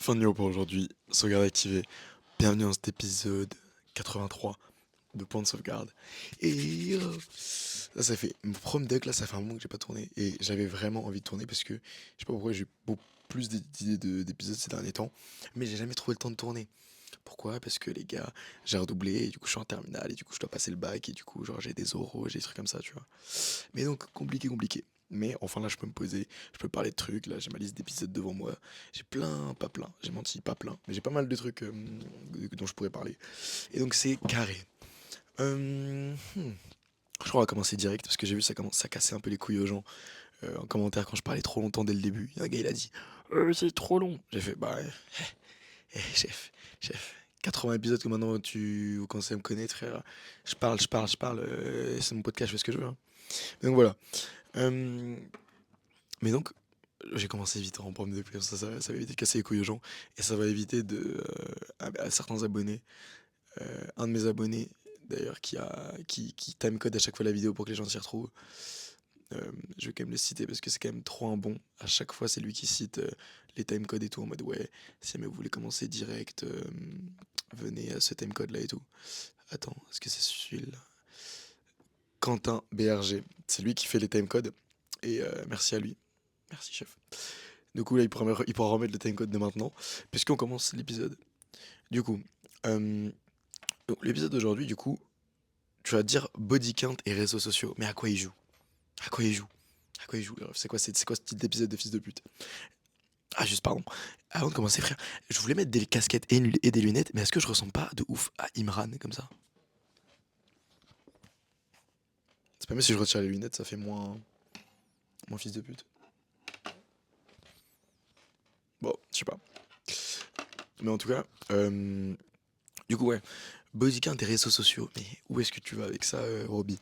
Fin de numéro pour aujourd'hui, sauvegarde activée. Bienvenue dans cet épisode 83 de Point de sauvegarde. Et là, ça fait mon premier deck, là, ça fait un moment que j'ai pas tourné. Et j'avais vraiment envie de tourner parce que je sais pas pourquoi j'ai eu beaucoup plus d'idées d'épisodes ces derniers temps. Mais j'ai jamais trouvé le temps de tourner. Pourquoi? Parce que les gars, j'ai redoublé, et du coup je suis en terminale, et du coup je dois passer le bac, et du coup genre j'ai des oraux, j'ai des trucs comme ça, tu vois. Mais donc, compliqué. Mais enfin là, je peux me poser, je peux parler de trucs. Là, j'ai ma liste d'épisodes devant moi. J'ai plein, pas plein, j'ai menti, pas plein. Mais j'ai pas mal de trucs dont je pourrais parler. Et donc, c'est carré. Je crois qu'on va commencer direct parce que j'ai vu ça commence à casser un peu les couilles aux gens en commentaire quand je parlais trop longtemps dès le début. Un gars, il a dit c'est trop long. J'ai fait bah, ouais, chef, chef. 80 épisodes que maintenant tu commences à me connaître, frère. Je parle. C'est mon podcast, je fais ce que je veux, hein. Donc voilà. Euh, Mais donc, j'ai commencé vite en problème de plus, ça va éviter de casser les couilles aux gens, et ça va éviter à certains abonnés, un de mes abonnés d'ailleurs qui timecode à chaque fois la vidéo pour que les gens s'y retrouvent. Je vais quand même le citer parce que c'est quand même trop un bon. À chaque fois, c'est lui qui cite les timecodes et tout en mode ouais, si jamais vous voulez commencer direct, venez à ce timecode là et tout. Attends, est-ce que c'est celui-là? Quentin BRG, c'est lui qui fait les timecodes, et merci à lui. Merci chef. Du coup, là, il pourra remettre le timecode de maintenant, puisqu'on commence l'épisode. Du coup, euh, donc, l'épisode d'aujourd'hui, du coup, tu vas dire body count et réseaux sociaux. Mais à quoi il joue? À quoi il joue? À quoi il joue? C'est quoi ce type d'épisode de fils de pute? Ah, juste pardon. Avant de commencer, frère, je voulais mettre des casquettes et des lunettes, mais est-ce que je ressemble pas de ouf à Imran comme ça? C'est pas mieux si je retire les lunettes, ça fait moins fils de pute. Bon, je sais pas. Mais en tout cas, du coup, ouais. Body count et réseaux sociaux. Mais où est-ce que tu vas avec ça, Roby?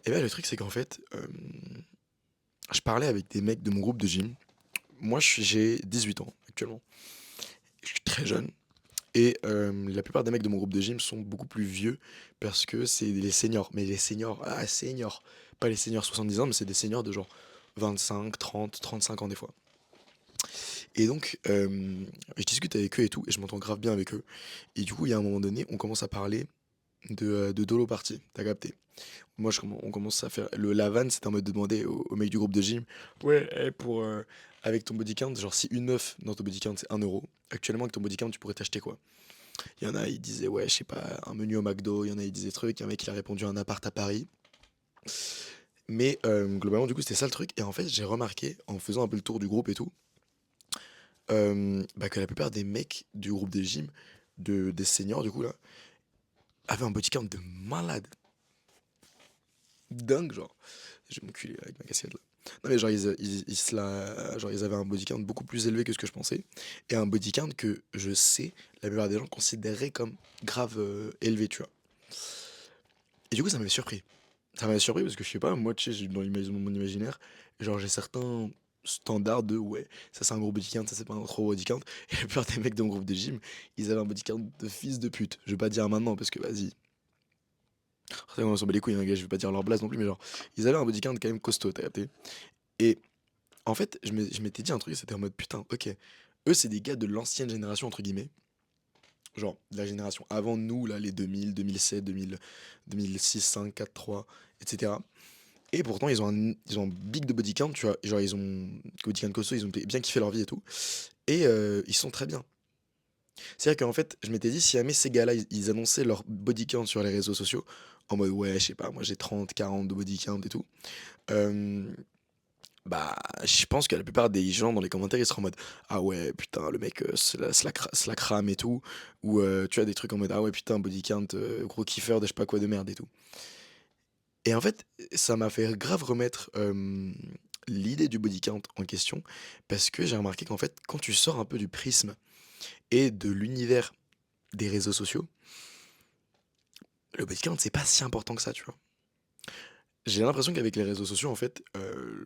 Et bien, le truc, c'est qu'en fait, je parlais avec des mecs de mon groupe de gym. Moi, j'ai 18 ans actuellement. Je suis très jeune. Et la plupart des mecs de mon groupe de gym sont beaucoup plus vieux parce que c'est les seniors. Mais les seniors, ah, seniors. Pas les seniors 70 ans, mais c'est des seniors de genre 25, 30, 35 ans des fois. Et donc, je discute avec eux et tout, et je m'entends grave bien avec eux. Et du coup, il y a un moment donné, on commence à parler de Dolo Party, t'as capté. Moi, on commence à faire. La vanne, c'était en mode de demander au mec du groupe de gym. Ouais, avec ton body count, genre si une meuf dans ton body count c'est 1 euro, actuellement avec ton body count, tu pourrais t'acheter quoi? Il y en a, ils disaient, ouais, je sais pas, un menu au McDo, il y en a, ils disaient truc, il y a un mec qui a répondu un appart à Paris. Mais globalement, du coup, c'était ça le truc. Et en fait, j'ai remarqué, en faisant un peu le tour du groupe et tout, bah, que la plupart des mecs du groupe des gym, des seniors, du coup, là, avaient un body count de malade. Dingue, genre. Je vais m'enculer avec ma casquette là. Non mais genre genre ils avaient un body count beaucoup plus élevé que ce que je pensais. Et un body count que je sais, la plupart des gens considéraient comme grave élevé, tu vois. Et du coup ça m'avait surpris. Ça m'avait surpris parce que je sais pas, moi tu sais, dans mon imaginaire, genre j'ai certains standards de ouais, ça c'est un gros body count, ça c'est pas un trop gros body count. Et la plupart des mecs dans mon groupe de gym, ils avaient un body count de fils de pute. Je vais pas dire maintenant parce que vas-y, on s'en bat les couilles, hein, gars, je vais pas dire leur blase non plus, mais genre, ils avaient un body count quand même costaud, t'as capté? Et en fait, je m'étais dit un truc, c'était en mode putain, ok. Eux, c'est des gars de l'ancienne génération, entre guillemets. Genre, de la génération avant nous, là, les 2000, 2007, 2000, 2006, 5, 4, 3, etc. Et pourtant, ils ont un big de body count, tu vois. Genre, ils ont body count costaud, ils ont bien kiffé leur vie et tout. Et ils sont très bien. C'est-à-dire qu'en fait, je m'étais dit, si jamais ces gars-là, ils annonçaient leur body count sur les réseaux sociaux, en mode, ouais, je sais pas, moi j'ai 30, 40 de body count et tout. euh, Bah, je pense que la plupart des gens dans les commentaires, ils seront en mode ah ouais, putain, le mec se la crame et tout. Ou tu as des trucs en mode ah ouais, putain, body count, gros kiffeur de je sais pas quoi de merde et tout. Et en fait, ça m'a fait grave remettre l'idée du body count en question. Parce que j'ai remarqué qu'en fait, quand tu sors un peu du prisme et de l'univers des réseaux sociaux, le body count, c'est pas si important que ça, tu vois. J'ai l'impression qu'avec les réseaux sociaux, en fait,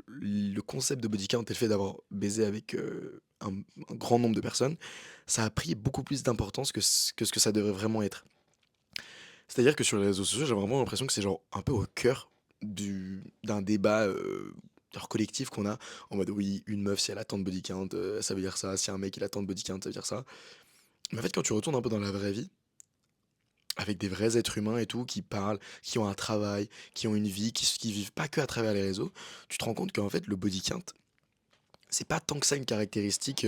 le concept de body count et le fait d'avoir baisé avec un grand nombre de personnes, ça a pris beaucoup plus d'importance que ce que ça devrait vraiment être. C'est-à-dire que sur les réseaux sociaux, j'ai vraiment l'impression que c'est genre un peu au cœur d'un débat. genre collectif qu'on a en mode oui, une meuf, si elle a tant de body count, ça veut dire ça. Si un mec, il a tant de body count, ça veut dire ça. Mais en fait, quand tu retournes un peu dans la vraie vie, avec des vrais êtres humains et tout, qui parlent, qui ont un travail, qui ont une vie, qui vivent pas que à travers les réseaux, tu te rends compte qu'en fait, le body count, c'est pas tant que ça une caractéristique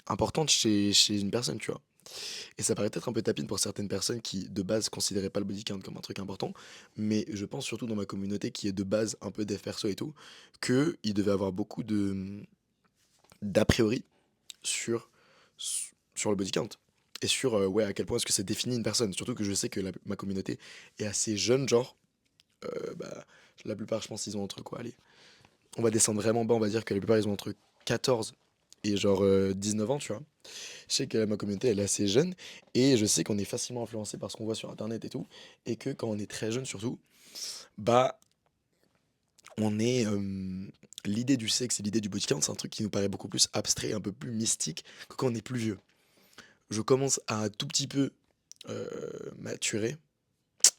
importante chez une personne, tu vois. Et ça paraît peut-être un peu tapine pour certaines personnes qui, de base, considéraient pas le body count comme un truc important, mais je pense surtout dans ma communauté qui est de base un peu dev perso et tout, qu'il devait avoir beaucoup d'a priori sur, sur le body count. Et sur ouais, à quel point est-ce que ça définit une personne. Surtout que je sais que ma communauté est assez jeune, genre, bah, la plupart, je pense, ils ont entre quoi, allez, on va descendre vraiment bas, on va dire que la plupart, ils ont entre 14 et genre 19 ans, tu vois. Je sais que ma communauté, elle est assez jeune et je sais qu'on est facilement influencé par ce qu'on voit sur internet et tout. Et que quand on est très jeune, surtout, bah, on est. L'idée du sexe et l'idée du body count, c'est un truc qui nous paraît beaucoup plus abstrait, un peu plus mystique que quand on est plus vieux. Je commence à un tout petit peu maturer.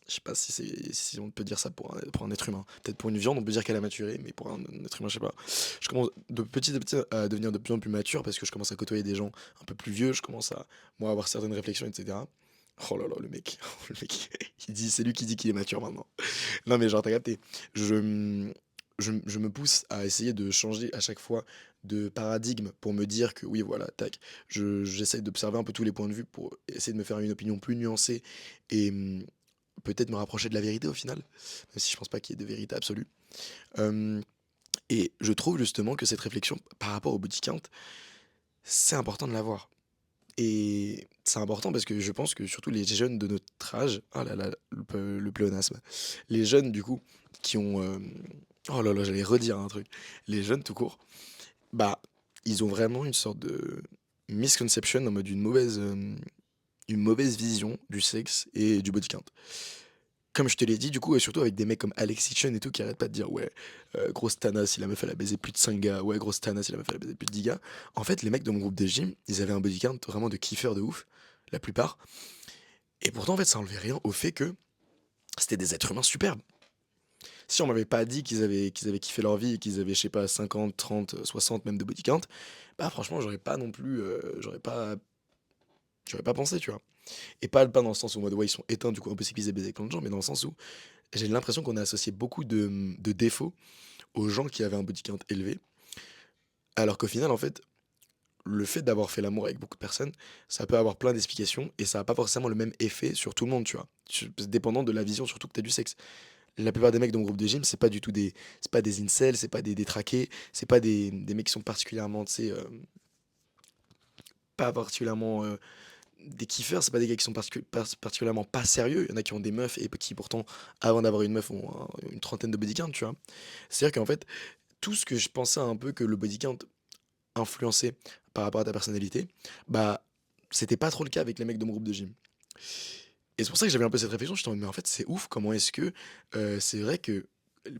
Je sais pas si on peut dire ça pour un être humain. Peut-être pour une viande, on peut dire qu'elle a maturé, mais pour un être humain, je sais pas. Je commence de petit à petit à devenir de plus en plus mature parce que je commence à côtoyer des gens un peu plus vieux. Je commence à, moi, avoir certaines réflexions, etc. Oh là là, le mec, le mec, c'est lui qui dit qu'il est mature maintenant. Non, mais genre, t'as capté. Je, je me pousse à essayer de changer à chaque fois de paradigme pour me dire que oui, voilà, tac. J'essaie d'observer un peu tous les points de vue pour essayer de me faire une opinion plus nuancée et peut-être me rapprocher de la vérité au final, même si je pense pas qu'il y ait de vérité absolue. Euh, et je trouve justement que cette réflexion par rapport au body count, c'est important de l'avoir. Et c'est important parce que je pense que surtout les jeunes de notre âge, oh là là, le pléonasme, les jeunes du coup qui ont, oh là là, j'allais redire un truc, les jeunes tout court, bah ils ont vraiment une sorte de misconception en mode une mauvaise vision du sexe et du body count. Comme je te l'ai dit, du coup, et surtout avec des mecs comme Alexis Chen et tout qui arrêtent pas de dire ouais, grosse Tana si la meuf elle a baisé plus de 5 gars, ouais, grosse Tana si la meuf elle a baisé plus de 10 gars. En fait, les mecs de mon groupe de gym, ils avaient un body count vraiment de kiffeurs de ouf, la plupart. Et pourtant, en fait, ça enlevait rien au fait que c'était des êtres humains superbes. Si on m'avait pas dit qu'ils avaient kiffé leur vie et qu'ils avaient, je sais pas, 50, 30, 60 même de body count, bah franchement, j'aurais pas non plus, j'aurais pas pensé, tu vois. Et pas dans le sens où, en mode, ouais, ils sont éteints, du coup, impossible qu'ils aient baisé avec plein de gens, mais dans le sens où j'ai l'impression qu'on a associé beaucoup de défauts aux gens qui avaient un body count élevé, alors qu'au final, en fait, le fait d'avoir fait l'amour avec beaucoup de personnes, ça peut avoir plein d'explications et ça n'a pas forcément le même effet sur tout le monde, tu vois. Dépendant de la vision surtout que tu as du sexe. La plupart des mecs dans mon groupe de gym, c'est pas du tout c'est pas des incels, c'est pas des détraqués, c'est pas des mecs qui sont particulièrement, tu sais, pas particulièrement des kiffeurs, c'est pas des gars qui sont particulièrement pas sérieux. Il y en a qui ont des meufs et qui pourtant, avant d'avoir une meuf, ont une trentaine de body count, tu vois. C'est-à-dire qu'en fait, tout ce que je pensais un peu que le body count influençait par rapport à ta personnalité, bah, c'était pas trop le cas avec les mecs de mon groupe de gym. Et c'est pour ça que j'avais un peu cette réflexion, je me mais en fait, c'est ouf, comment est-ce que c'est vrai que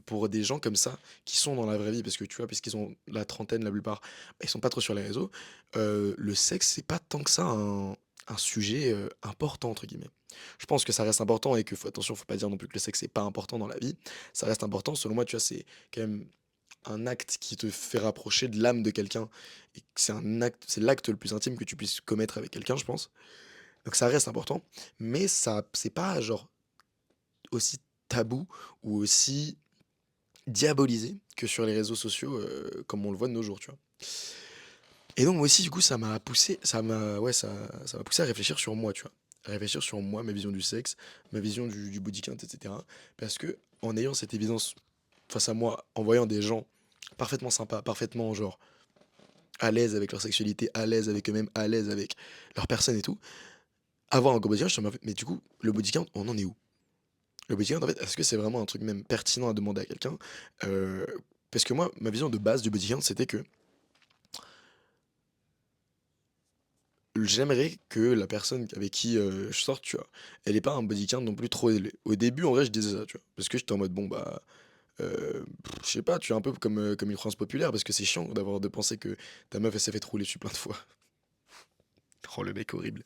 pour des gens comme ça, qui sont dans la vraie vie, parce que tu vois, puisqu'ils ont la trentaine la plupart, bah, ils sont pas trop sur les réseaux, le sexe, c'est pas tant que ça un sujet important, entre guillemets. Je pense que ça reste important et que, attention, faut pas dire non plus que le sexe, c'est pas important dans la vie. Ça reste important, selon moi, tu vois, c'est quand même un acte qui te fait rapprocher de l'âme de quelqu'un. Et que c'est un acte, c'est l'acte le plus intime que tu puisses commettre avec quelqu'un, je pense. Donc ça reste important, mais ça, c'est pas genre aussi tabou ou aussi diabolisé que sur les réseaux sociaux comme on le voit de nos jours, tu vois. Et donc moi aussi du coup ça m'a poussé, ça m'a poussé à réfléchir sur moi, tu vois. À réfléchir sur moi, ma vision du sexe, ma vision du body count, etc. Parce que en ayant cette évidence face à moi, en voyant des gens parfaitement sympas, parfaitement genre à l'aise avec leur sexualité, à l'aise avec eux-mêmes, à l'aise avec leur personne et tout, avoir un gros body count, je me dis, mais du coup, le body count, on en est où? Le body count, en fait, est-ce que c'est vraiment un truc même pertinent à demander à quelqu'un? Euh, Parce que moi, ma vision de base du body count, c'était que j'aimerais que la personne avec qui je sorte, tu vois, elle ait pas un body count non plus trop élevé. Au début, en vrai, je disais ça, tu vois, parce que j'étais en mode, bon, bah, je sais pas, tu es un peu comme une France populaire, parce que c'est chiant de penser que ta meuf, elle s'est fait rouler dessus plein de fois. Oh, le mec horrible.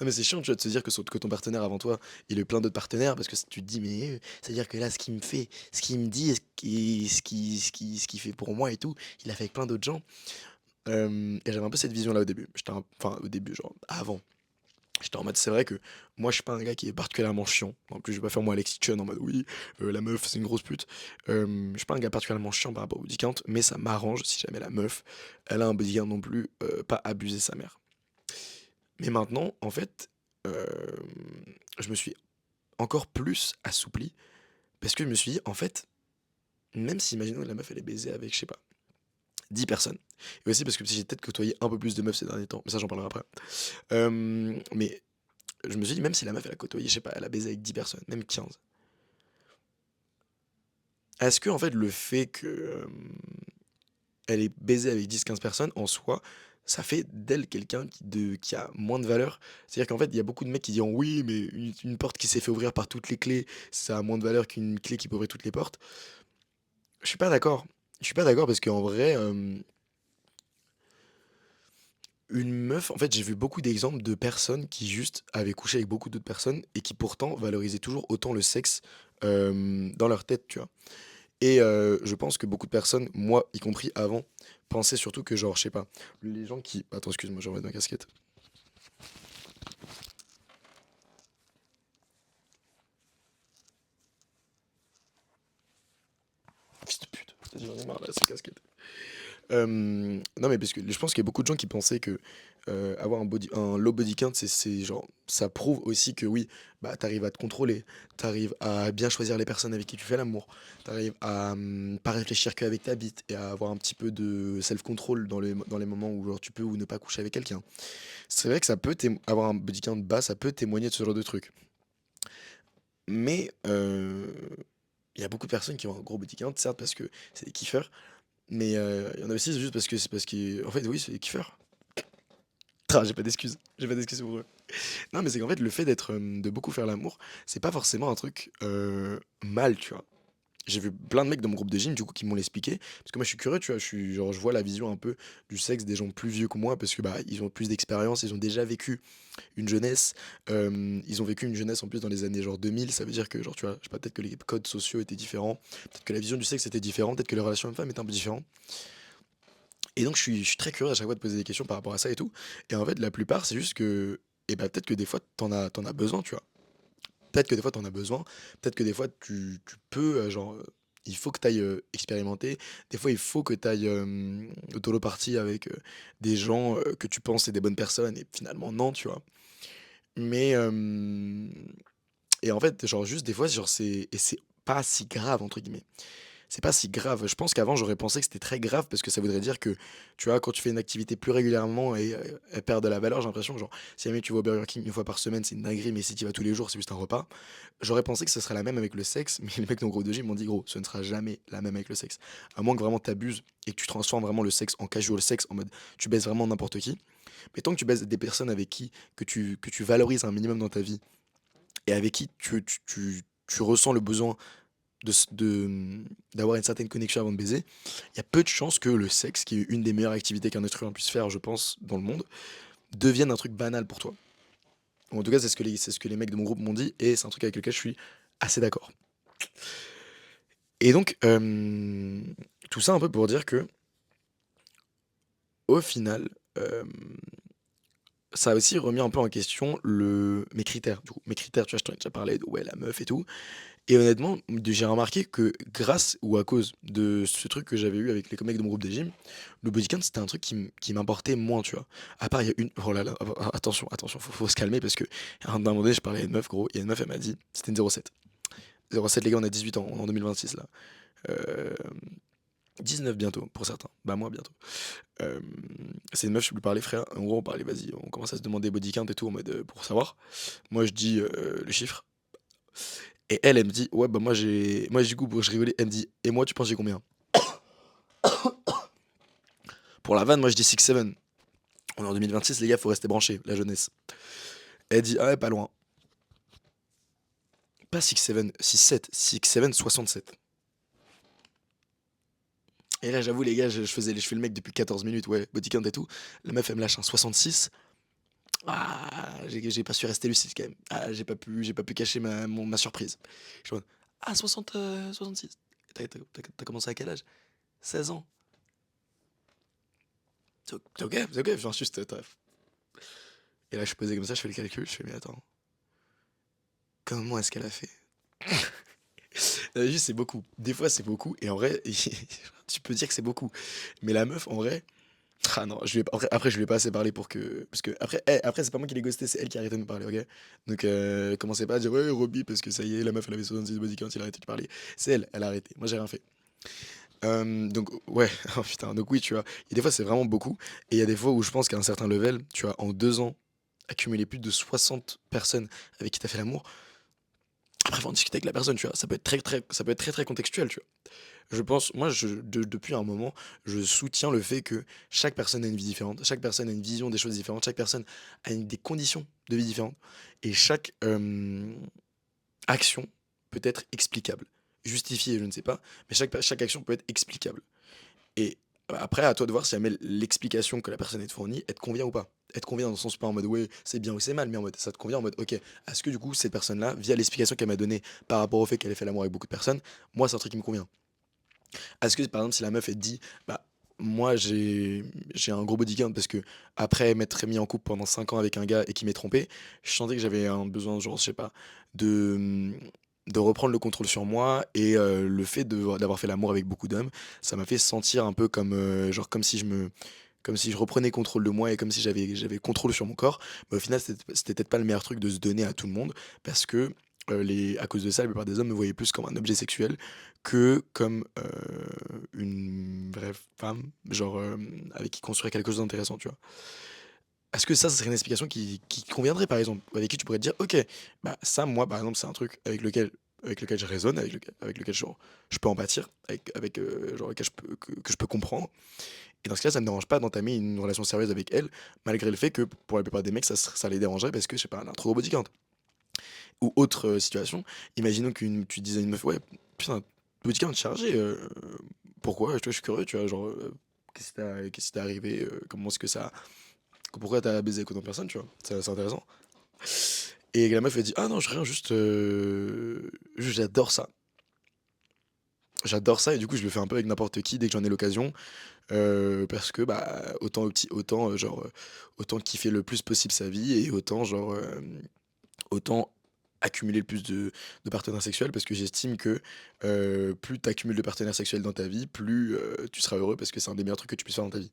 Non, mais c'est chiant, tu vois, de se dire que ton partenaire avant toi, il a eu plein d'autres partenaires parce que tu te dis, mais c'est-à-dire que là, ce qu'il me fait, ce qu'il me dit, ce qu'il fait pour moi et tout, il l'a fait avec plein d'autres gens. Et j'avais un peu cette vision-là au début. Enfin, au début, genre avant. J'étais en mode, c'est vrai que moi, je suis pas un gars qui est particulièrement chiant. En plus, je vais pas faire moi Alexis Chun en mode, oui, la meuf, c'est une grosse pute. Je suis pas un gars particulièrement chiant par rapport au body count, mais ça m'arrange si jamais la meuf, elle a un body count non plus, pas abuser sa mère. Mais maintenant, en fait, je me suis encore plus assoupli parce que je me suis dit, en fait, même si, imaginons que la meuf, elle est baisée avec, je sais pas, 10 personnes. Et aussi parce que si j'ai peut-être côtoyé un peu plus de meufs ces derniers temps, mais ça, j'en parlerai après. Mais je me suis dit, même si la meuf, elle a côtoyé, je sais pas, elle a baisé avec 10 personnes, même 15. Est-ce que, en fait, le fait que elle est baisée avec 10 15 personnes, en soi, ça fait d'elle quelqu'un qui a moins de valeur? C'est-à-dire qu'en fait, il y a beaucoup de mecs qui diront oui, mais une porte qui s'est fait ouvrir par toutes les clés, ça a moins de valeur qu'une clé qui peut ouvrir toutes les portes. Je suis pas d'accord. Je suis pas d'accord parce qu'en vrai, une meuf, en fait, j'ai vu beaucoup d'exemples de personnes qui juste avaient couché avec beaucoup d'autres personnes et qui pourtant valorisaient toujours autant le sexe dans leur tête, tu vois. Et je pense que beaucoup de personnes, moi y compris avant, pensaient surtout que genre, je sais pas, les gens qui... Attends, excuse-moi, je remets ma casquette. Fils de pute, j'en ai marre là, cette casquette. Non mais parce que je pense qu'il y a beaucoup de gens qui pensaient que avoir un low body count, c'est genre ça prouve aussi que oui, bah t'arrives à te contrôler, t'arrives à bien choisir les personnes avec qui tu fais l'amour, t'arrives à pas réfléchir qu'avec ta bite et à avoir un petit peu de self-control dans les moments où genre tu peux ou ne pas coucher avec quelqu'un. C'est vrai que avoir un body count bas, ça peut témoigner de ce genre de truc. Mais il y a beaucoup de personnes qui ont un gros body count, certes parce que c'est des kiffeurs, mais il y en a aussi c'est juste parce que c'est parce qu'en fait oui c'est des kiffeurs. Ah, j'ai pas d'excuses pour eux. Non, mais c'est qu'en fait, le fait de beaucoup faire l'amour, c'est pas forcément un truc mal, tu vois. J'ai vu plein de mecs dans mon groupe de gym, du coup, qui m'ont l'expliqué. Parce que moi, je suis curieux, tu vois. Genre, je vois la vision un peu du sexe des gens plus vieux que moi, parce que bah, ils ont plus d'expérience, ils ont déjà vécu une jeunesse. Ils ont vécu une jeunesse en plus dans les années genre 2000. Ça veut dire que, genre, tu vois, je sais pas, peut-être que les codes sociaux étaient différents, peut-être que la vision du sexe était différente, peut-être que les relations hommes-femmes étaient un peu différentes. Et donc, je suis très curieux à chaque fois de poser des questions par rapport à ça et tout. Et en fait, la plupart, c'est juste que, et bah, peut-être que des fois, t'en as besoin, tu vois. Peut-être que des fois, t'en as besoin. Peut-être que des fois, tu peux, genre, il faut que tu ailles expérimenter. Des fois, il faut que tu ailles au party avec des gens que tu penses c'est des bonnes personnes et finalement, non, tu vois. Mais, et en fait, genre, juste des fois, genre, et c'est pas si grave, entre guillemets. C'est pas si grave. Je pense qu'avant, j'aurais pensé que c'était très grave parce que ça voudrait dire que, tu vois, quand tu fais une activité plus régulièrement et elle perd de la valeur, j'ai l'impression que, genre, si jamais tu vas au Burger King une fois par semaine, c'est une dinguerie, mais si tu y vas tous les jours, c'est juste un repas. J'aurais pensé que ce serait la même avec le sexe, mais les mecs dans le groupe de gym m'ont dit, gros, ce ne sera jamais la même avec le sexe. À moins que vraiment t'abuses et que tu transformes vraiment le sexe en casual sexe, en mode tu baises vraiment n'importe qui. Mais tant que tu baises des personnes avec qui que tu valorises un minimum dans ta vie et avec qui tu ressens le besoin d'avoir une certaine connexion avant de baiser, il y a peu de chances que le sexe, qui est une des meilleures activités qu'un être humain puisse faire, je pense, dans le monde, devienne un truc banal pour toi. Ou en tout cas, c'est ce que les mecs de mon groupe m'ont dit, et c'est un truc avec lequel je suis assez d'accord. Et donc, tout ça un peu pour dire que, au final, ça a aussi remis un peu en question mes critères. Du coup, mes critères, tu vois, je t'en ai déjà parlé de ouais, la meuf et tout. Et honnêtement, j'ai remarqué que grâce ou à cause de ce truc que j'avais eu avec les mecs de mon groupe de gym, le body count c'était un truc qui m'importait moins, tu vois. À part, il y a une. Oh là là, attention, attention, faut se calmer parce que à un moment donné, je parlais à une meuf, gros, et une meuf, elle m'a dit, c'était une 07. 07, les gars, on a 18 ans, on est en 2026 là. Euh, 19 bientôt, pour certains. Bah, moi, bientôt. Euh, c'est une meuf, je lui parlais, frère. En gros, on parlait, vas-y, on commence à se demander body count et tout, en mode pour savoir. Moi, je dis le chiffre. Et elle me dit, ouais, bah moi j'ai. Moi, du coup, pour je rigolais, elle me dit, et moi, tu penses j'ai combien? Pour la vanne, moi, je dis 6-7. On est en 2026, les gars, faut rester branché, la jeunesse. Elle dit, ah ouais, pas loin. Pas 6-7, 6-7, 6-7, 67. Et là, j'avoue, les gars, je fais le mec depuis 14 minutes, ouais, body count et tout. La meuf, elle me lâche un 66. Ah, j'ai pas su rester lucide quand même. Ah, j'ai pas pu cacher ma surprise. Je suis en mode, ah, 66. T'as commencé à quel âge? 16 ans. C'est ok, genre juste, et là, je suis posé comme ça, je fais le calcul, je fais, mais attends, comment est-ce qu'elle a fait? Non, juste, c'est beaucoup. Des fois, c'est beaucoup, et en vrai, tu peux dire que c'est beaucoup. Mais la meuf, en vrai, ah non, après, je lui ai pas assez parlé pour que. Parce que, après c'est pas moi qui l'ai ghosté, c'est elle qui a arrêté de me parler, ok? Donc, commencez pas à dire, ouais, Roby, parce que ça y est, la meuf, elle avait 66 body quand il a arrêté de parler. C'est elle, elle a arrêté. Moi, j'ai rien fait. Donc, ouais, oh putain, donc oui, tu vois, il y a des fois, c'est vraiment beaucoup. Et il y a des fois où je pense qu'à un certain level, tu vois, en 2 ans, accumuler plus de 60 personnes avec qui t'as fait l'amour, après, faut en discuter avec la personne, tu vois. Ça peut être très, très contextuel, tu vois. Je pense, moi, depuis un moment, je soutiens le fait que chaque personne a une vie différente, chaque personne a une vision des choses différentes, chaque personne a des conditions de vie différentes, et chaque action peut être explicable. Justifiée, je ne sais pas, mais chaque action peut être explicable. Et après, à toi de voir si jamais l'explication que la personne est fournie, elle te convient ou pas. Elle te convient dans le sens pas en mode ouais, c'est bien ou c'est mal, mais en mode ça te convient en mode ok, est-ce que du coup, cette personne-là, via l'explication qu'elle m'a donnée par rapport au fait qu'elle ait fait l'amour avec beaucoup de personnes, moi, c'est un truc qui me convient. Est-ce que par exemple, si la meuf elle te dit, bah, moi j'ai un gros body count parce que après m'être mis en couple pendant 5 ans avec un gars et qui m'est trompé, je sentais que j'avais un besoin, genre, je sais pas, de, de reprendre le contrôle sur moi et le fait d'avoir fait l'amour avec beaucoup d'hommes, ça m'a fait sentir un peu comme, genre, comme si je reprenais contrôle de moi et comme si j'avais contrôle sur mon corps. Mais au final, c'était peut-être pas le meilleur truc de se donner à tout le monde parce que à cause de ça, la plupart des hommes me voyaient plus comme un objet sexuel que comme une vraie femme, genre avec qui construire quelque chose d'intéressant, tu vois. Est-ce que ça serait une explication qui te conviendrait, par exemple, avec qui tu pourrais te dire, ok, bah ça, moi, par exemple, c'est un truc avec lequel je résonne, avec lequel genre, je peux en pâtir, genre, lequel que je peux comprendre. Et dans ce cas, ça me dérange pas d'entamer une relation sérieuse avec elle, malgré le fait que pour la plupart des mecs, ça les dérangerait parce que, je sais pas, elle a un trop gros body count. Ou autre situation, imaginons tu dises à une meuf, ouais, putain, body count chargé, pourquoi? Tu vois, je suis curieux, tu vois, genre, qu'est-ce qui t'est arrivé? Comment est-ce que ça. Pourquoi t'as baisé avec autant de personnes, tu vois? C'est intéressant. Et la meuf, elle dit, ah non, je rien, juste j'adore ça. J'adore ça, et du coup, je le fais un peu avec n'importe qui dès que j'en ai l'occasion. Parce que, bah, autant kiffer le plus possible sa vie, et autant accumuler le plus de partenaires sexuels, parce que j'estime que plus tu accumules de partenaires sexuels dans ta vie, plus tu seras heureux parce que c'est un des meilleurs trucs que tu puisses faire dans ta vie.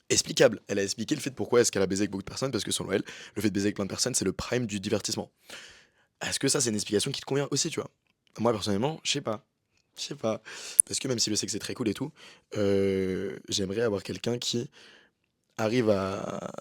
Explicable. Elle a expliqué le fait de pourquoi est-ce qu'elle a baisé avec beaucoup de personnes, parce que selon elle, le fait de baiser avec plein de personnes, c'est le prime du divertissement. Est-ce que ça, c'est une explication qui te convient aussi, tu vois? Moi, personnellement, je sais pas. Je sais pas. Parce que même si le sexe est très cool et tout, j'aimerais avoir quelqu'un qui arrive à.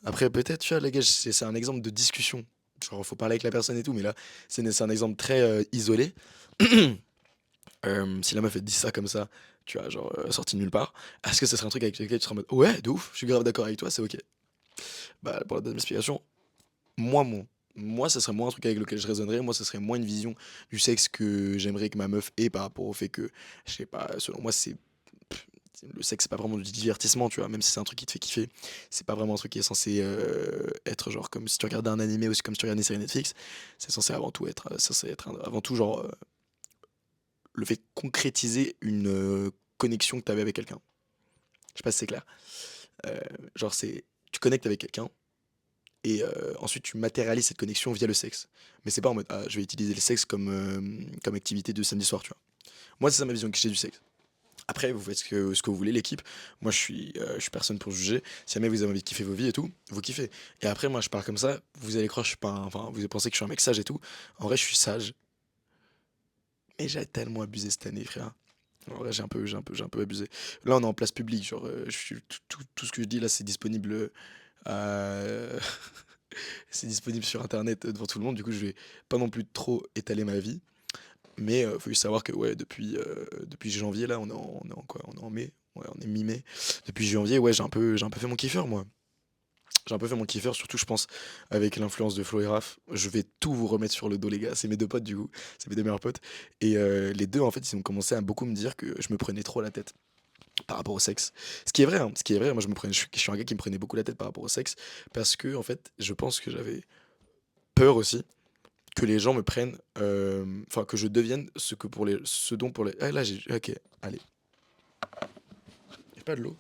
Après, peut-être, tu vois, les gars, c'est un exemple de discussion. Genre, faut parler avec la personne et tout, mais là, c'est un exemple très isolé. Si la meuf elle te dit ça comme ça, tu vois, genre sorti de nulle part, est-ce que ce serait un truc avec lequel tu serais en mode ouais, de ouf, je suis grave d'accord avec toi, c'est ok. Bah, pour la deuxième explication, moi, mon. Moi, ça serait moins un truc avec lequel je raisonnerais. Moi, ça serait moins une vision du sexe que j'aimerais que ma meuf ait par rapport au fait que, je sais pas, selon moi, le sexe, c'est pas vraiment du divertissement, tu vois, même si c'est un truc qui te fait kiffer. C'est pas vraiment un truc qui est censé être genre comme si tu regardais un animé ou comme si tu regardais une série Netflix. C'est censé être avant tout genre le fait de concrétiser une connexion que tu avais avec quelqu'un. Je sais pas si c'est clair. Euh, genre, tu connectes avec quelqu'un et ensuite tu matérialises cette connexion via le sexe. Mais c'est pas en mode, ah, je vais utiliser le sexe comme activité de samedi soir, tu vois. Moi, c'est ça ma vision que j'ai du sexe. Après, vous faites ce que vous voulez, l'équipe. Moi, je suis personne pour juger. Si jamais vous avez envie de kiffer vos vies et tout, vous kiffez. Et après, moi, je parle comme ça. Vous allez croire que je suis pas enfin, vous pensez que je suis un mec sage et tout. En vrai, je suis sage. Mais j'ai tellement abusé cette année, frère. En vrai, j'ai un peu abusé. Là, on est en place publique. Genre, tout ce que je dis là, c'est disponible. euh, c'est disponible sur internet devant tout le monde. Du coup, je vais pas non plus trop étaler ma vie. Mais faut juste savoir que ouais, depuis janvier, là, on est en quoi? On est en mai? Ouais, on est mi-mai. Depuis janvier, ouais, j'ai un peu fait mon kiffeur, moi. J'ai un peu fait mon kiffeur, surtout, je pense, avec l'influence de Flo et Raph. Je vais tout vous remettre sur le dos, les gars. C'est mes deux potes, du coup. C'est mes deux meilleurs potes. Et les deux, en fait, ils ont commencé à beaucoup me dire que je me prenais trop la tête. par rapport au sexe. Ce qui est vrai, hein, ce qui est vrai, moi je suis un gars qui me prenait beaucoup la tête par rapport au sexe, parce que en fait, je pense que j'avais peur aussi que les gens me prennent, enfin que je devienne ce dont pour les. Ah là, ok, allez. Y'a pas de l'eau.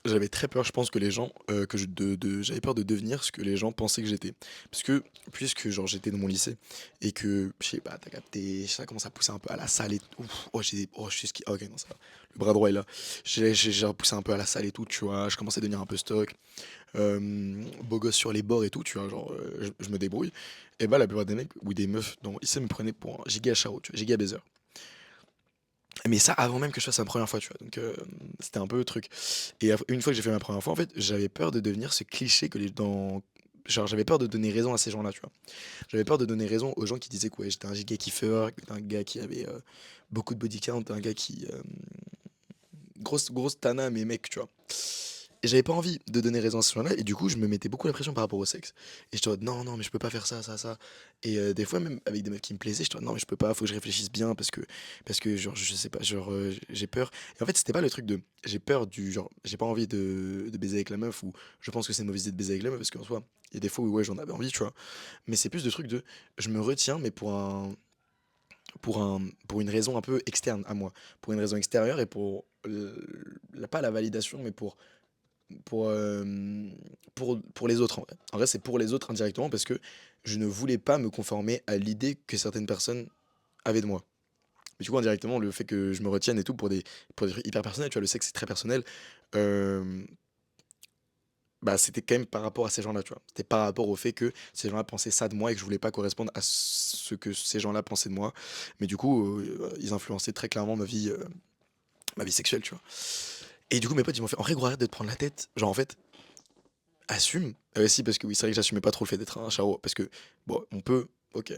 J'avais très peur, je pense que les gens, j'avais peur de devenir ce que les gens pensaient que j'étais. Parce que, puisque genre j'étais dans mon lycée, et que, je sais pas, t'as capté, ça commence à pousser un peu à la salle et tout. Oh, je suis ski. Ah, ok, non, ça va. Le bras droit est là. J'ai repoussé un peu à la salle et tout, tu vois. Je commençais à devenir un peu stock. Beau gosse sur les bords et tout, tu vois. Genre, je me débrouille. Et bah, la plupart des mecs ou des meufs dans le lycée me prenaient pour un giga charo, tu vois, giga baiser. Mais ça avant même que je fasse ma première fois, tu vois. Donc c'était un peu le truc. Et une fois que j'ai fait ma première fois, en fait, j'avais peur de devenir ce cliché que les dans genre j'avais peur de donner raison à ces gens-là, tu vois. J'avais peur de donner raison aux gens qui disaient que ouais, j'étais un giga kiffeur, que j'étais un gars qui avait beaucoup de body count, un gars qui grosse tana mais mec, tu vois. Et j'avais pas envie de donner raison à ce genre-là, et du coup, je me mettais beaucoup la pression par rapport au sexe. Et je te dis, non, non, mais je peux pas faire ça, ça, ça. Et des fois, même avec des meufs qui me plaisaient, je te dis, non, mais je peux pas, faut que je réfléchisse bien, parce que genre, je sais pas, genre, j'ai peur. Et en fait, c'était pas le truc de, j'ai peur du genre, j'ai pas envie de baiser avec la meuf, ou je pense que c'est une mauvaise idée de baiser avec la meuf, parce qu'en soi, il y a des fois où, ouais, j'en avais envie, tu vois. Mais c'est plus de truc de, je me retiens, mais pour une raison un peu externe à moi, pour une raison extérieure et pour, pas la validation, mais pour, pour les autres en vrai. En vrai, c'est pour les autres indirectement parce que je ne voulais pas me conformer à l'idée que certaines personnes avaient de moi. Mais du coup, indirectement, le fait que je me retienne et tout pour des trucs hyper personnels, tu vois, le sexe c'est très personnel, euh, bah, c'était quand même par rapport à ces gens-là, tu vois. C'était par rapport au fait que ces gens-là pensaient ça de moi et que je voulais pas correspondre à ce que ces gens-là pensaient de moi. Mais du coup, ils influençaient très clairement ma vie sexuelle, tu vois. Et du coup, mes potes, ils m'ont fait, en vrai, gros, arrête de te prendre la tête. Genre, en fait, assume. Si, parce que oui, c'est vrai que j'assumais pas trop le fait d'être un charo. Parce que, bon, on peut, ok,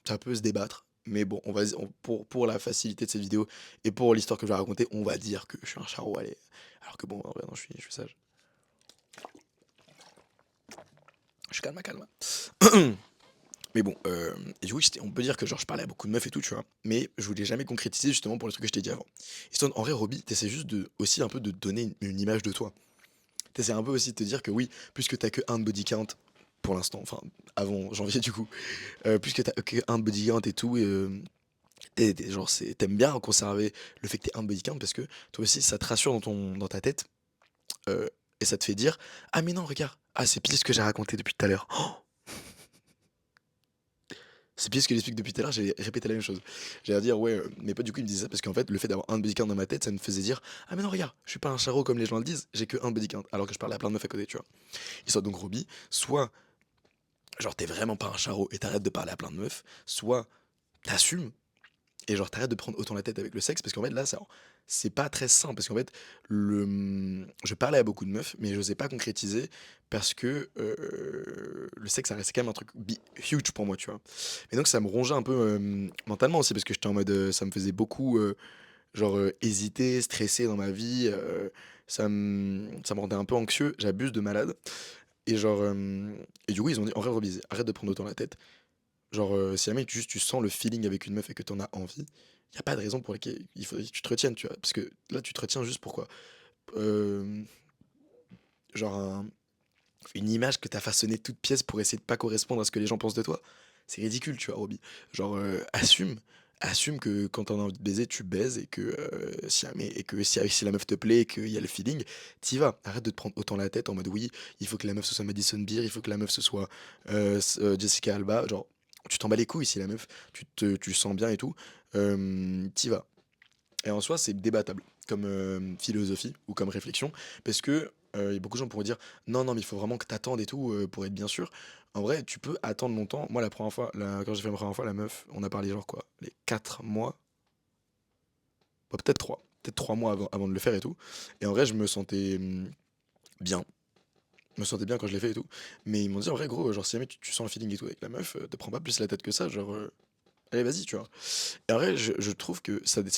ça peut se débattre. Mais bon, pour la facilité de cette vidéo et pour l'histoire que je vais raconter, on va dire que je suis un charo, allez. Alors que bon, en vrai, non, je suis sage. Je suis calme, calme. Mais bon, et du coup, on peut dire que genre, je parlais à beaucoup de meufs et tout, tu vois. Mais je voulais jamais concrétiser justement pour le truc que je t'ai dit avant. Et Stone, en vrai, Roby, t'essaies juste aussi un peu de donner une image de toi. T'essaies un peu aussi de te dire que oui, puisque t'as que un de body count pour l'instant, enfin, avant janvier du coup, puisque t'as que un body count et tout, genre, t'aimes bien conserver le fait que t'aies un body count parce que toi aussi, ça te rassure dans ta tête, et ça te fait dire, ah mais non, regarde, ah c'est pile ce que j'ai raconté depuis tout à l'heure. C'est pire ce que j'explique depuis tout à l'heure, j'ai répété la même chose. J'allais dire, ouais, mes potes, du coup, ils me disaient ça parce qu'en fait, le fait d'avoir un body count dans ma tête, ça me faisait dire, ah, mais non, regarde, je suis pas un charreau comme les gens le disent, j'ai que un body count, alors que je parlais à plein de meufs à côté, tu vois. Et soit donc, Roby, soit, genre, t'es vraiment pas un charreau et t'arrêtes de parler à plein de meufs, soit t'assumes et genre t'arrêtes de prendre autant la tête avec le sexe parce qu'en fait là c'est pas très simple parce qu'en fait je parlais à beaucoup de meufs mais je n'osais pas concrétiser parce que le sexe ça restait quand même un truc huge pour moi, tu vois. Et donc ça me rongeait un peu mentalement aussi parce que j'étais en mode ça me faisait beaucoup genre hésiter, stresser dans ma vie, ça me rendait un peu anxieux, j'abuse de malade. Et genre et du coup ils ont dit en vrai Robise, arrête de prendre autant la tête. Genre, si jamais juste tu sens le feeling avec une meuf et que t'en as envie, y a pas de raison pour laquelle il faudrait que tu te retiennes, tu vois? Parce que là, tu te retiens juste pourquoi genre une image que t'as façonnée toute pièce pour essayer de pas correspondre à ce que les gens pensent de toi. C'est ridicule, tu vois, Roby. Genre, assume que quand t'en as envie de baiser, tu baises et que si la meuf te plaît et qu'il y a le feeling, t'y vas. Arrête de te prendre autant la tête en mode oui, il faut que la meuf ce soit Madison Beer, il faut que la meuf ce soit Jessica Alba. Genre, tu t'en bats les couilles si la meuf, tu sens bien et tout, t'y vas. Et en soi, c'est débattable comme philosophie ou comme réflexion, parce que y a beaucoup de gens pourraient dire non, non, mais il faut vraiment que t'attendes et tout pour être bien sûr. En vrai, tu peux attendre longtemps. Moi, la première fois, quand j'ai fait ma première fois, la meuf, on a parlé genre quoi, les 4 mois, bah, peut-être 3 mois avant de le faire et tout. Et en vrai, je me sentais bien. Je me sentais bien quand je l'ai fait et tout. Mais ils m'ont dit en vrai, gros, genre si jamais tu sens le feeling et tout avec la meuf, te prends pas plus la tête que ça, genre allez vas-y, tu vois? Et en vrai, je trouve que ça dé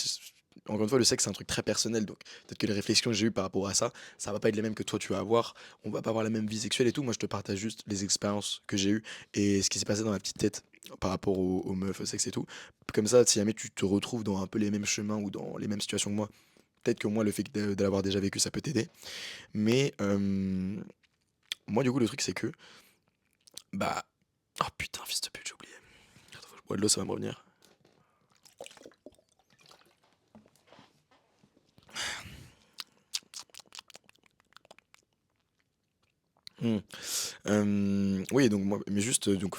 encore une fois, le sexe, c'est un truc très personnel, donc peut-être que les réflexions que j'ai eues par rapport à ça, ça va pas être les mêmes que toi tu vas avoir. On va pas avoir la même vie sexuelle et tout. Moi, je te partage juste les expériences que j'ai eues et ce qui s'est passé dans ma petite tête par rapport aux meufs, au sexe et tout. Comme ça, si jamais tu te retrouves dans un peu les mêmes chemins ou dans les mêmes situations que moi, peut-être que moi, le fait de l'avoir déjà vécu, ça peut t'aider. Mais moi, du coup, le truc, c'est que, bah, oh putain, fils de pute, j'ai oublié. Attends, faut que je bois de l'eau, ça va me revenir. Hmm. Oui, donc moi, mais juste, donc,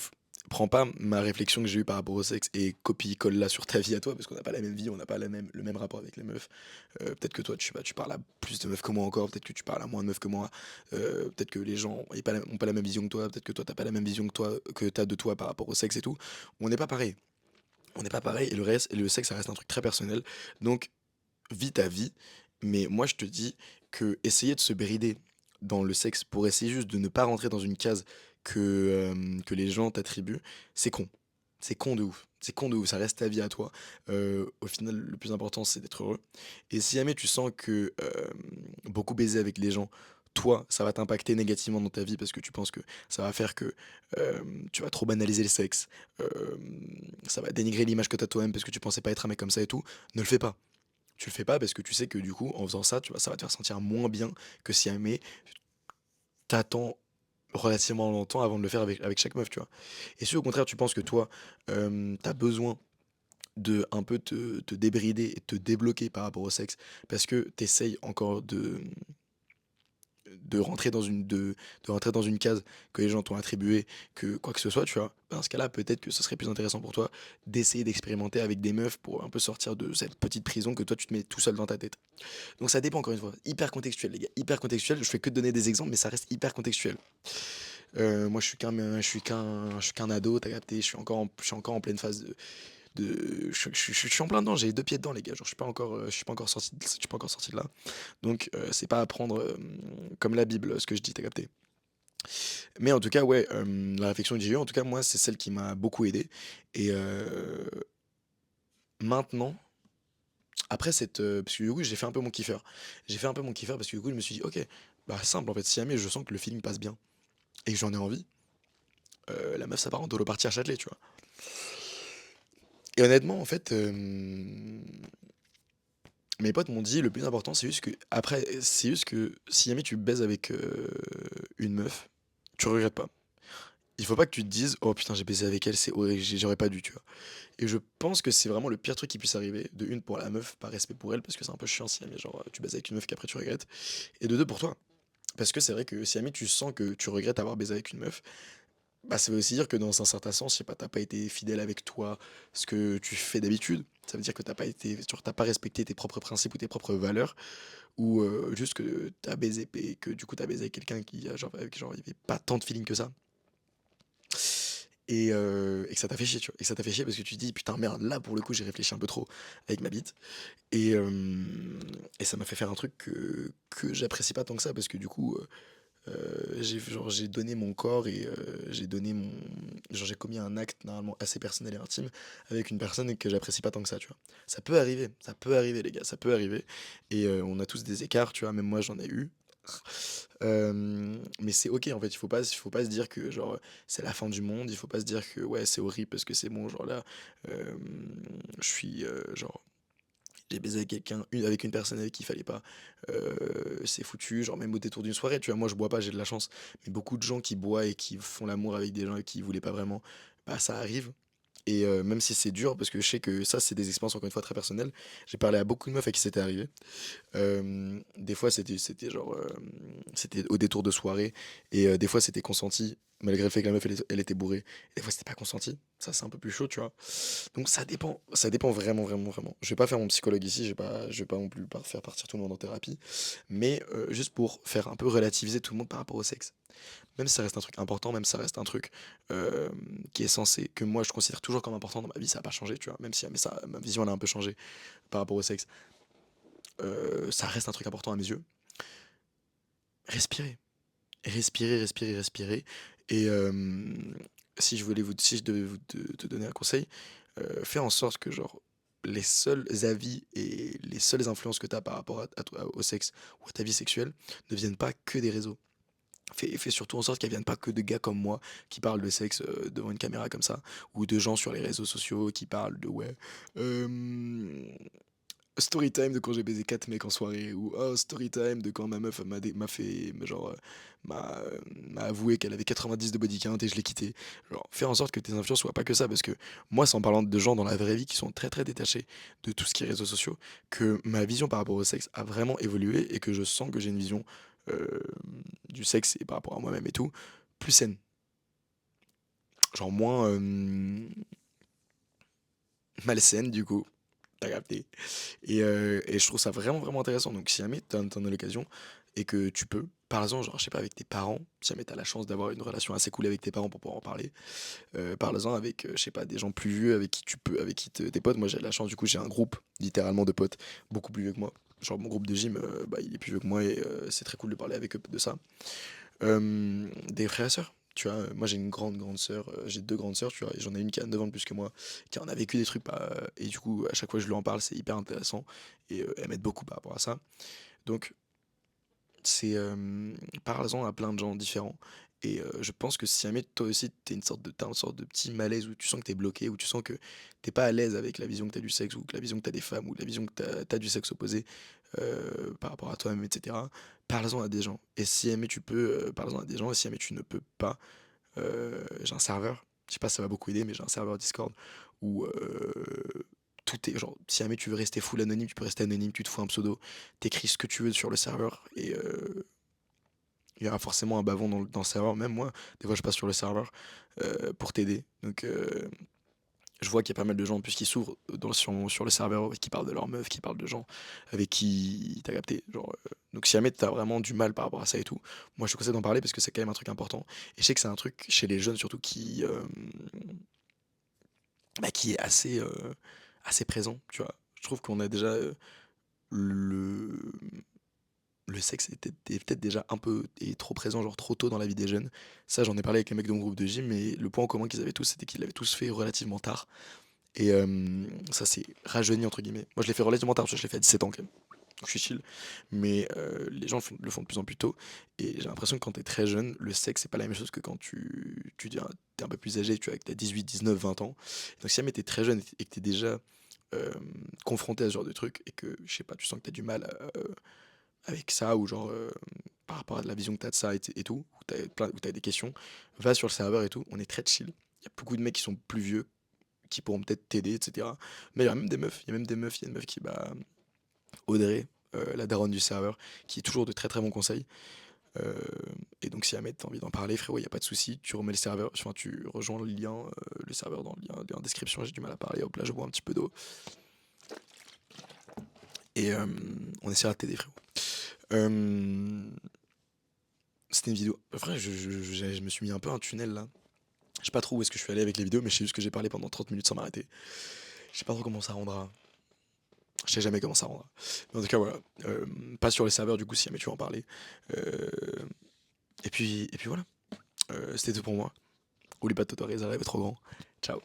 prends pas ma réflexion que j'ai eue par rapport au sexe et copie-colle-la sur ta vie à toi, parce qu'on n'a pas la même vie, on n'a pas le même rapport avec les meufs. Peut-être que toi, tu, sais pas, tu parles à plus de meufs que moi encore, peut-être que tu parles à moins de meufs que moi, peut-être que les gens ont pas la même vision que toi, peut-être que toi, t'as pas la même vision que toi, que t'as de toi par rapport au sexe et tout. On n'est pas pareil. On n'est pas pareil, et le sexe, ça reste un truc très personnel. Donc, vis ta vie, mais moi je te dis que essayer de se brider dans le sexe pour essayer juste de ne pas rentrer dans une case que les gens t'attribuent, c'est con. C'est con de ouf. C'est con de ouf, ça reste ta vie à toi. Au final, le plus important, c'est d'être heureux. Et si jamais tu sens que beaucoup baiser avec les gens, toi, ça va t'impacter négativement dans ta vie parce que tu penses que ça va faire que euh, tu vas trop banaliser le sexe, euh, ça va dénigrer l'image que tu as toi-même parce que tu pensais pas être un mec comme ça et tout, ne le fais pas. Tu le fais pas parce que tu sais que du coup, en faisant ça, tu vois, ça va te faire sentir moins bien que si jamais t'attends relativement longtemps avant de le faire avec chaque meuf, tu vois. Et si au contraire tu penses que toi, t'as besoin de un peu te débrider et te débloquer par rapport au sexe parce que t'essayes encore de rentrer dans de rentrer dans une case que les gens t'ont attribuée, que quoi que ce soit, tu vois, ben, dans ce cas-là, peut-être que ce serait plus intéressant pour toi d'essayer d'expérimenter avec des meufs pour un peu sortir de cette petite prison que toi tu te mets tout seul dans ta tête. Donc ça dépend encore une fois. Hyper contextuel, les gars. Hyper contextuel. Je fais que te donner des exemples, mais ça reste hyper contextuel. Moi, je suis qu'un ado, t'as capté. Je suis encore en pleine phase je suis en plein dedans. J'ai les deux pieds dedans, les gars. Genre, je suis pas encore sorti, je suis pas encore sorti de là. Donc, c'est pas à prendre comme la Bible, ce que je dis, t'as capté. Mais en tout cas, ouais, la réflexion que j'ai eue, en tout cas, moi, c'est celle qui m'a beaucoup aidé. Et maintenant, après cette, parce que du coup, j'ai fait un peu mon kiffeur. J'ai fait un peu mon kiffeur parce que du coup, je me suis dit, ok, bah simple en fait, si jamais je sens que le feeling passe bien et que j'en ai envie, la meuf ça part en dolo partie à Châtelet, tu vois. Et honnêtement, en fait, mes potes m'ont dit, le plus important, c'est juste que, après, c'est juste que si jamais tu baises avec une meuf, tu regrettes pas. Il faut pas que tu te dises, oh putain, j'ai baisé avec elle, c'est horrible, j'aurais pas dû, tu vois. Et je pense que c'est vraiment le pire truc qui puisse arriver. De une, pour la meuf, par respect pour elle, parce que c'est un peu chiant si jamais, genre, tu baises avec une meuf qu'après tu regrettes. Et de deux, pour toi. Parce que c'est vrai que si jamais tu sens que tu regrettes avoir baisé avec une meuf, bah ça veut aussi dire que dans un certain sens, je sais pas, t'as pas été fidèle avec toi, ce que tu fais d'habitude. Ça veut dire que t'as pas été, genre, t'as pas respecté tes propres principes ou tes propres valeurs, ou juste que t'as baisé et que du coup t'as baisé avec quelqu'un qui a genre, avec, genre il y avait pas tant de feeling que ça. Et que ça t'a fait chier, tu vois. Et que ça t'a fait chier parce que tu te dis, putain, merde, là pour le coup, j'ai réfléchi un peu trop avec ma bite. Et ça m'a fait faire un truc que j'apprécie pas tant que ça parce que du coup, j'ai donné mon corps et j'ai donné mon. Genre, j'ai commis un acte normalement assez personnel et intime avec une personne que j'apprécie pas tant que ça, tu vois. Ça peut arriver, les gars, ça peut arriver. Et on a tous des écarts, tu vois, même moi j'en ai eu. Mais c'est ok en fait, il faut pas se dire que genre c'est la fin du monde, il faut pas se dire que ouais c'est horrible parce que c'est bon, genre là, euh, je suis genre j'ai baisé avec avec une personne avec qui il fallait pas, c'est foutu, genre même au détour d'une soirée, tu vois, moi je bois pas, j'ai de la chance, mais beaucoup de gens qui boivent et qui font l'amour avec des gens qui voulaient pas vraiment, bah ça arrive. Et même si c'est dur, parce que je sais que ça, c'est des expériences encore une fois très personnelles, j'ai parlé à beaucoup de meufs à qui c'était arrivé. Des fois, c'était genre, c'était au détour de soirée, et des fois, c'était consenti, malgré le fait que la meuf, elle était bourrée. Et des fois, c'était pas consenti. Ça, c'est un peu plus chaud, tu vois. Donc, ça dépend vraiment, vraiment, vraiment. Je vais pas faire mon psychologue ici, je vais pas non plus faire partir tout le monde en thérapie, mais juste pour faire un peu relativiser tout le monde par rapport au sexe. Même si ça reste un truc important, même si ça reste un truc euh, qui est censé, que moi je considère toujours comme important dans ma vie, ça n'a pas changé, tu vois, même si mais ça, ma vision elle a un peu changé par rapport au sexe, ça reste un truc important à mes yeux. Respirer. Respirer, respirer, respirer. Et si je devais te donner un conseil, fais en sorte que genre les seuls avis et les seules influences que tu as par rapport au sexe ou à ta vie sexuelle ne viennent pas que des réseaux. Fais surtout en sorte qu'elles viennent pas que de gars comme moi qui parlent de sexe devant une caméra comme ça, ou de gens sur les réseaux sociaux qui parlent de ouais. euh, Story time de quand j'ai baisé 4 mecs en soirée, ou oh, story time de quand ma meuf m'a fait, genre, m'a m'a avoué qu'elle avait 90 de body count et je l'ai quitté. Genre, faire en sorte que tes influences soient pas que ça, parce que moi, c'est en parlant de gens dans la vraie vie qui sont très très détachés de tout ce qui est réseaux sociaux, que ma vision par rapport au sexe a vraiment évolué et que je sens que j'ai une vision euh, du sexe et par rapport à moi-même et tout, plus saine. Genre moins malsaine du coup, t'as capté. Et je trouve ça vraiment, vraiment intéressant. Donc, si jamais t'en as l'occasion et que tu peux, parle-en, genre, je sais pas, avec tes parents, si jamais t'as la chance d'avoir une relation assez cool avec tes parents pour pouvoir en parler, parle-en avec, je sais pas, des gens plus vieux avec qui tu peux, tes potes. Moi, j'ai la chance, du coup, j'ai un groupe, littéralement, de potes beaucoup plus vieux que moi. Genre, mon groupe de gym, bah, il est plus vieux que moi et c'est très cool de parler avec eux de ça. Des frères et sœurs. Tu vois, moi j'ai une grande grande sœur, j'ai deux grandes sœurs, tu vois, et j'en ai une qui a 9 ans de plus que moi, qui en a vécu des trucs, et du coup à chaque fois que je lui en parle c'est hyper intéressant, et elle m'aide beaucoup par rapport à ça. Donc c'est parle-en à plein de gens différents, et je pense que si jamais toi aussi t'as une sorte de petit malaise où tu sens que t'es bloqué, où tu sens que t'es pas à l'aise avec la vision que t'as du sexe, ou que la vision que t'as des femmes, ou la vision que t'as du sexe opposé par rapport à toi-même, etc. Parle-en à des gens. Et si jamais tu peux, parle-en à des gens. Et si jamais tu ne peux pas, j'ai un serveur. Je sais pas si ça va beaucoup aider, mais j'ai un serveur Discord où tout est. Genre, si jamais tu veux rester full anonyme, tu peux rester anonyme, tu te fous un pseudo, t'écris ce que tu veux sur le serveur et il y aura forcément un bavon dans le serveur. Même moi, des fois, je passe sur le serveur pour t'aider. Donc, je vois qu'il y a pas mal de gens en plus qui s'ouvrent sur le serveur, qui parlent de leur meuf, qui parlent de gens avec qui t'as capté. Genre, donc si jamais t'as vraiment du mal par rapport à ça et tout, moi je te conseille d'en parler parce que c'est quand même un truc important. Et je sais que c'est un truc chez les jeunes surtout qui est assez présent, tu vois. Je trouve qu'on a déjà le, le sexe est peut-être déjà un peu et trop présent, genre trop tôt dans la vie des jeunes. Ça, j'en ai parlé avec les mecs de mon groupe de gym, mais le point en commun qu'ils avaient tous, c'était qu'ils l'avaient tous fait relativement tard. Et ça s'est rajeuni entre guillemets. Moi je l'ai fait relativement tard, parce que je l'ai fait à 17 ans quand même. Donc je suis chill. Mais les gens le font de plus en plus tôt. Et j'ai l'impression que quand t'es très jeune, le sexe c'est pas la même chose que quand t'es un peu plus âgé, tu vois, que t'as 18, 19, 20 ans. Donc si jamais t'es très jeune et que t'es déjà euh, confronté à ce genre de truc et que, je sais pas, tu sens que t'as du mal avec ça ou genre par rapport à la vision que t'as de ça et tout, ou t'as des questions, va sur le serveur et tout, on est très chill. Il y a beaucoup de mecs qui sont plus vieux qui pourront peut-être t'aider, etc. Mais il y a même des meufs, il y a même des meufs, il y a une meuf qui, bah, Audrey, la daronne du serveur, qui est toujours de très très bons conseils. Euh, et donc si Ahmed t'as envie d'en parler, frérot, il y a pas de souci, tu remets le serveur, enfin tu rejoins le lien, le serveur dans le lien en description, j'ai du mal à parler, hop là je bois un petit peu d'eau. Et on essaiera de t'aider, frérot. Euh, C'était une vidéo. Après, je me suis mis un peu un tunnel là. Je sais pas trop où est-ce que je suis allé avec les vidéos, mais je sais juste que j'ai parlé pendant 30 minutes sans m'arrêter. Je sais pas trop comment ça rendra. Je sais jamais comment ça rendra. Mais en tout cas, voilà. Pas sur les serveurs, du coup, si jamais tu veux en parler. Euh, et puis voilà. C'était tout pour moi. Oublie pas de t'autoriser à rêver trop grand. Ciao.